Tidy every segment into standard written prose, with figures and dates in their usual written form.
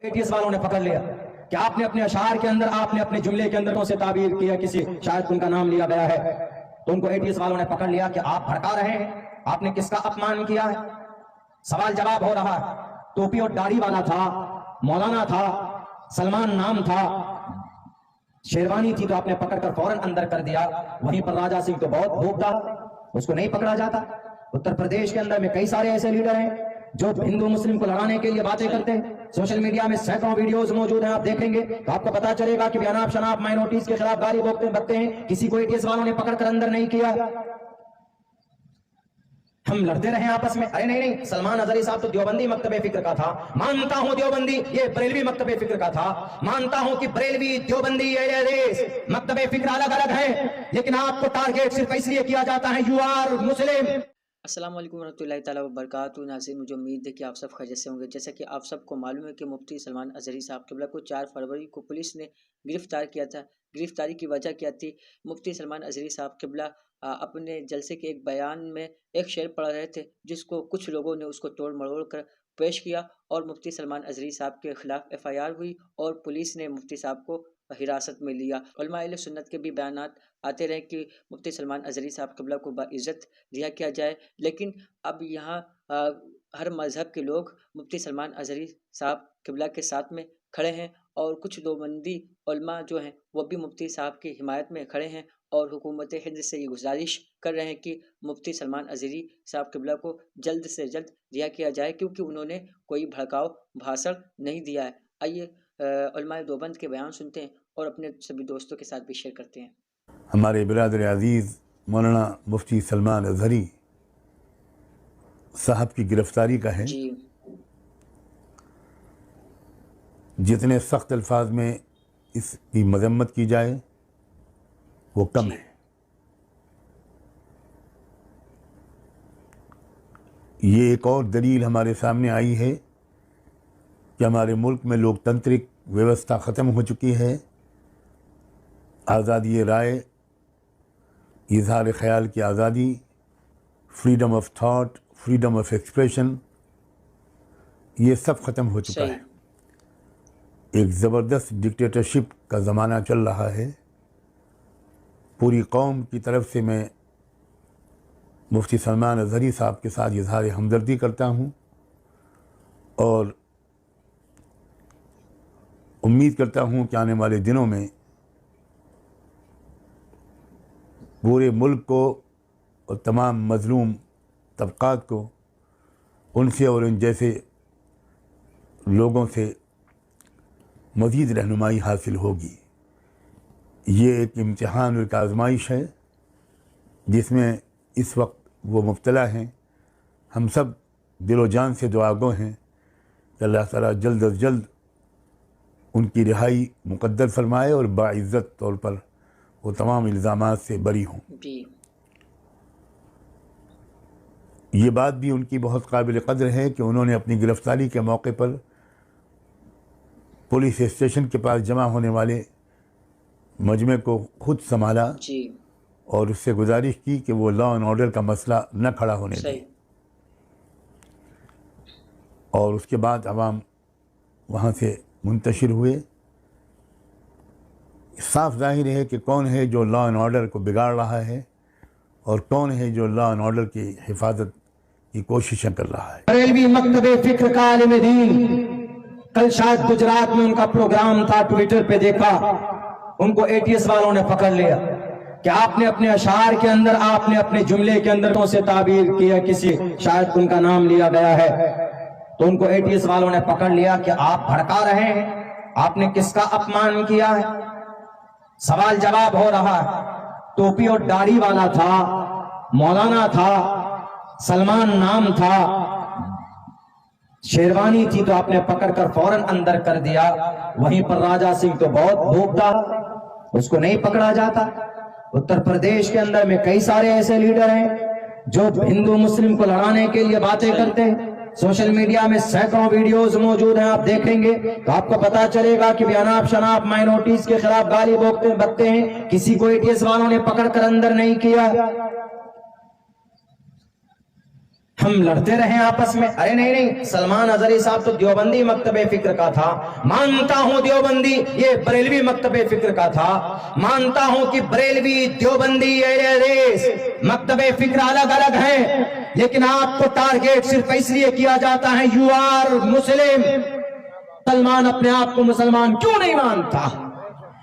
ATS वालों ने पकड़ लिया कि आपने अपने अशार के अंदर, आपने अपने जुमले के अंदर से ताबीर किया, किसी शायद उनका नाम लिया गया है, तो उनको एटीएस वालों ने पकड़ लिया कि आप भड़का रहे हैं, आपने किसका अपमान किया है। सवाल जवाब हो रहा है। टोपी और दाढ़ी वाला था, मौलाना था, सलमान नाम था, शेरवानी थी, तो आपने पकड़कर फौरन अंदर कर दिया। वहीं पर राजा सिंह तो बहुत भूखता, उसको नहीं पकड़ा जाता। उत्तर प्रदेश के अंदर में कई सारे ऐसे लीडर हैं जो हिंदू मुस्लिम को लड़ाने के लिए बातें करते हैं। सोशल मीडिया में सैकड़ों वीडियोस मौजूद हैं, आप देखेंगे तो आपको पता चलेगा कि बेअनाप शनाप माइनॉरिटीज के खिलाफ गाली बकते हैं। किसी को एटीएस वालों ने पकड़कर अंदर नहीं किया। हम लड़ते रहे आपस में। अरे नहीं, सलमान अजहरी साहब तो देवबंदी मकतबे फिक्र का था, मानता हूं देवबंदी, ये बरेलवी मकतबे फिक्र का था, मानता हूं कि बरेलवी देवबंदी मकतबे फिक्र अलग अलग है, लेकिन आपको टारगेट सिर्फ इसलिए किया जाता है यू आर मुस्लिम। अस्सलाम वालेकुम रहमतुल्लाहि ताला व बरकातहू। नाज़रीन, मुझे उम्मीद है कि आप सब खैरियत से होंगे। जैसा कि आप सबको मालूम है कि मुफ्ती सलमान अजहरी साहब क़िबला को 4 फरवरी को पुलिस ने गिरफ़्तार किया था। गिरफ़्तारी की वजह क्या थी? मुफ्ती सलमान अजहरी साहब क़िबला अपने जलसे के एक बयान में एक शेर पढ़ रहे थे, जिसको कुछ लोगों ने उसको तोड़ मरोड़ कर पेश किया और मुफ्ती सलमान अजहरी साहब के ख़िलाफ़ FIR हुई और पुलिस ने मुफ्ती साहब को हिरासत में लिया। उलमा अहले सुन्नत के भी बयानात आते रहे कि मुफ्ती सलमान अजहरी साहब क़िबला को बाइज़्ज़त रिहा किया जाए, लेकिन अब यहाँ हर मज़हब के लोग मुफ्ती सलमान अजहरी साहब क़िबला के साथ में खड़े हैं और कुछ देवबंदी उलमा जो हैं वो भी मुफ्ती साहब की हिमायत में खड़े हैं और हुकूमत हिंद से ये गुजारिश कर रहे हैं कि मुफ्ती सलमान अजहरी साहब क़िबला को जल्द से जल्द रिहा किया जाए, क्योंकि उन्होंने कोई भड़काऊ भाषण नहीं दिया है। आइए उलमाए देवबंद के बयान सुनते हैं और अपने सभी दोस्तों के साथ भी शेयर करते हैं। हमारे बिरादर अज़ीज़ मौलाना मुफ्ती सलमान अजहरी साहब की गिरफ़्तारी का है। जी, जितने सख्त अल्फाज में इसकी मज़म्मत की जाए वो कम है। ये एक और दलील हमारे सामने आई है कि हमारे मुल्क में लोकतांत्रिक व्यवस्था ख़त्म हो चुकी है। आज़ादी राय, इज़हार ख़याल की आज़ादी, freedom of thought, freedom of expression, ये सब ख़त्म हो चुका है। एक ज़बरदस्त डिक्टेटरशिप का ज़माना चल रहा है। पूरी कौम की तरफ से मैं मुफ्ती सलमान अजहरी साहब के साथ इज़हार हमदर्दी करता हूँ और उम्मीद करता हूँ कि आने वाले दिनों में पूरे मुल्क को और तमाम मज़लूम तबक़ात को उनसे और उन जैसे लोगों से मज़ीद रहनुमाई हासिल होगी। ये एक इम्तिहान और एक आज़माइश है जिसमें इस वक्त वो मुब्तला हैं। हम सब दिलो जान से दुआगो हैं कि अल्लाह ताला जल्द अज जल्द उनकी रिहाई मुक़द्दर फरमाए और बाइज़्ज़त तौर पर वो तमाम इल्ज़ामात से बरी हों। ये बात भी उनकी बहुत काबिल क़द्र है कि उन्होंने अपनी गिरफ़्तारी के मौके पर पुलिस स्टेशन के पास जमा होने वाले मजमे को खुद संभाला और उससे गुजारिश की कि वो लॉ एंड ऑर्डर का मसला न खड़ा होने दे। और उसके बाद अवाम वहाँ से मुंतशिर हुए। साफ जाहिर है कि कौन है जो लॉ एंड ऑर्डर को बिगाड़ रहा है और कौन है जो लॉ एंड ऑर्डर की हिफाजत की कोशिशें कर रहा है। बरेलवी मकतबे फिक्र का आलिम दीन, कल शायद गुजरात में उनका प्रोग्राम था, ट्विटर पे देखा, उनको एटीएस वालों ने पकड़ लिया कि आपने अपने अशार के अंदर, आपने अपने जुमले के अंदर से ताबीर किया, किसी शायद उनका नाम लिया गया है, तो उनको एटीएस वालों ने पकड़ लिया कि आप भड़का रहे हैं, आपने किसका अपमान किया है। सवाल जवाब हो रहा है। टोपी और दाढ़ी वाला था, मौलाना था, सलमान नाम था, शेरवानी थी, तो आपने पकड़कर फौरन अंदर कर दिया। वहीं पर राजा सिंह तो बहुत भूखता, उसको नहीं पकड़ा जाता। उत्तर प्रदेश के अंदर में कई सारे ऐसे लीडर हैं जो हिंदू मुस्लिम को लड़ाने के लिए बातें करते हैं। सोशल मीडिया में सैकड़ों वीडियोस मौजूद हैं, आप देखेंगे तो आपको पता चलेगा कि बेअनाप शनाप माइनॉरिटीज के खिलाफ गाली बकते हैं। किसी को एटीएस वालों ने पकड़कर अंदर नहीं किया। ہم لڑتے رہے آپس میں. ارے نہیں نہیں, سلمان اظہری صاحب تو دیوبندی مکتب فکر کا تھا, مانتا ہوں دیوبندی یہ بریلوی مکتب فکر کا تھا, مانتا ہوں کہ بریلوی دیوبندی مکتب فکر الگ الگ ہیں, لیکن آپ کو ٹارگیٹ صرف اس لیے کیا جاتا ہے یو آر مسلم. سلمان اپنے آپ کو مسلمان کیوں نہیں مانتا؟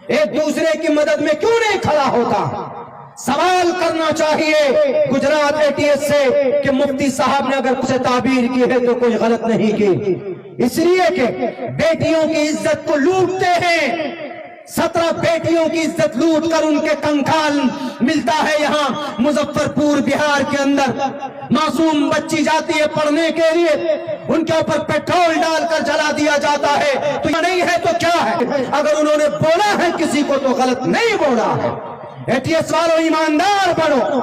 ایک دوسرے کی مدد میں کیوں نہیں کھڑا ہوتا؟ سوال کرنا چاہیے گجرات ATS سے کہ مفتی صاحب نے اگر اسے تعبیر کی ہے تو کوئی غلط نہیں کی, اس لیے کہ بیٹیوں کی عزت کو لوٹتے ہیں. 17 بیٹیوں کی عزت لوٹ کر ان کے کنکال ملتا ہے یہاں مظفر پور بہار کے اندر. معصوم بچی جاتی ہے پڑھنے کے لیے, ان کے اوپر پیٹرول ڈال کر جلا دیا جاتا ہے. تو یہ نہیں ہے تو کیا ہے؟ اگر انہوں نے بولا ہے کسی کو تو غلط نہیں بولا ہے. ATS والوں ایماندار بنو,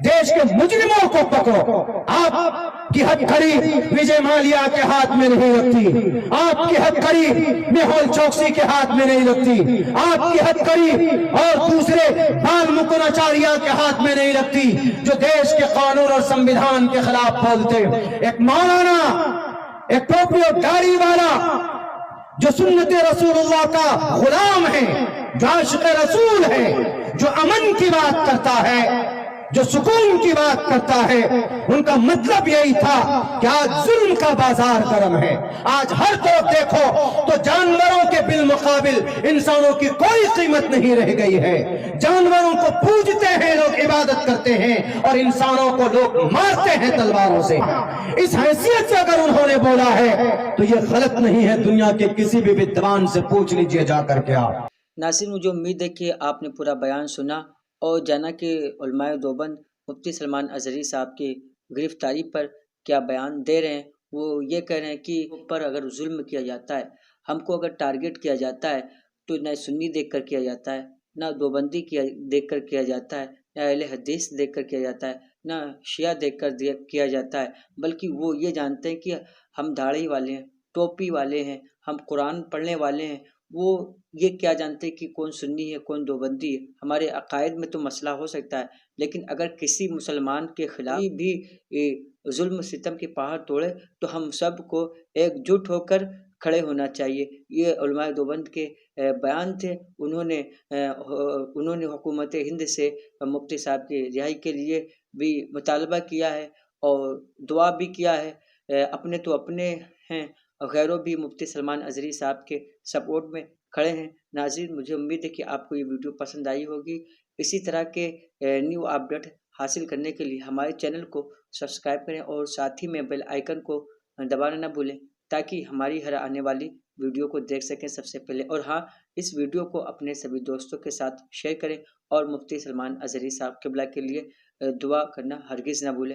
دیش کے مجرموں کو پکڑو. آپ کی ہتھکڑی وجے مالیا کے ہاتھ میں نہیں لگتی, آپ کی ہتھکڑی میہول چوکسی کے ہاتھ میں نہیں لگتی, آپ کی ہتھکڑی اور دوسرے بال مکن آچاریہ کے ہاتھ میں نہیں لگتی جو دیش کے قانون اور سنویدھان کے خلاف بولتے. ایک مولانا, ایک ٹوپی اور داڑھی والا جو سنت رسول اللہ کا غلام ہے, جو عاشق رسول ہے, جو امن کی بات کرتا ہے, جو سکون کی بات کرتا ہے, ان کا مطلب یہی تھا کہ آج ظلم کا بازار گرم ہے. آج ہر طرف دیکھو تو جانوروں کے بالمقابل انسانوں کی کوئی قیمت نہیں رہ گئی ہے. جانوروں کو پوجتے ہیں لوگ, عبادت کرتے ہیں, اور انسانوں کو لوگ مارتے ہیں تلواروں سے. اس حیثیت سے اگر انہوں نے بولا ہے تو یہ غلط نہیں ہے. دنیا کے کسی بھی ودوان سے پوچھ لیجئے جا کر کے. آپ ناظرین, مجھے امید ہے کہ آپ نے پورا بیان سنا اور جانا کہ علماء دیوبند مفتی سلمان اظہری صاحب کی گرفتاری پر کیا بیان دے رہے ہیں. وہ یہ کہہ رہے ہیں کہ اوپر اگر ظلم کیا جاتا ہے, ہم کو اگر ٹارگٹ کیا جاتا ہے تو نہ سنی دیکھ کر کیا جاتا ہے, نہ دیوبندی دیکھ کر کیا جاتا ہے, نہ اہل حدیث دیکھ کر کیا جاتا ہے, نہ شیعہ دیکھ کر کیا جاتا ہے, بلکہ وہ یہ جانتے ہیں کہ ہم داڑھی والے ہیں, ٹوپی والے ہیں, ہم قرآن پڑھنے والے ہیں. وہ یہ کیا جانتے کہ کون سنی ہے کون دیوبندی ہے. ہمارے عقائد میں تو مسئلہ ہو سکتا ہے, لیکن اگر کسی مسلمان کے خلاف بھی ظلم ستم کی پہاڑ توڑے تو ہم سب کو ایک جٹ ہو کر کھڑے ہونا چاہیے. یہ علماء دیوبند کے بیان تھے. انہوں نے حکومت ہند سے مفتی صاحب کی رہائی کے لیے بھی مطالبہ کیا ہے اور دعا بھی کیا ہے. اپنے تو اپنے ہیں, غیروں بھی مفتی سلمان اظہری صاحب کے سپورٹ میں کھڑے ہیں. ناظرین, مجھے امید ہے کہ آپ کو یہ ویڈیو پسند آئی ہوگی. اسی طرح کے نیو اپڈیٹ حاصل کرنے کے لیے ہمارے چینل کو سبسکرائب کریں اور ساتھ ہی میں بیل آئیکن کو دبانا نہ بھولیں تاکہ ہماری ہر آنے والی ویڈیو کو دیکھ سکیں سب سے پہلے. اور ہاں, اس ویڈیو کو اپنے سبھی دوستوں کے ساتھ شیئر کریں اور مفتی سلمان اظہری صاحب قبلہ کے لیے دعا کرنا ہرگز نہ بھولیں.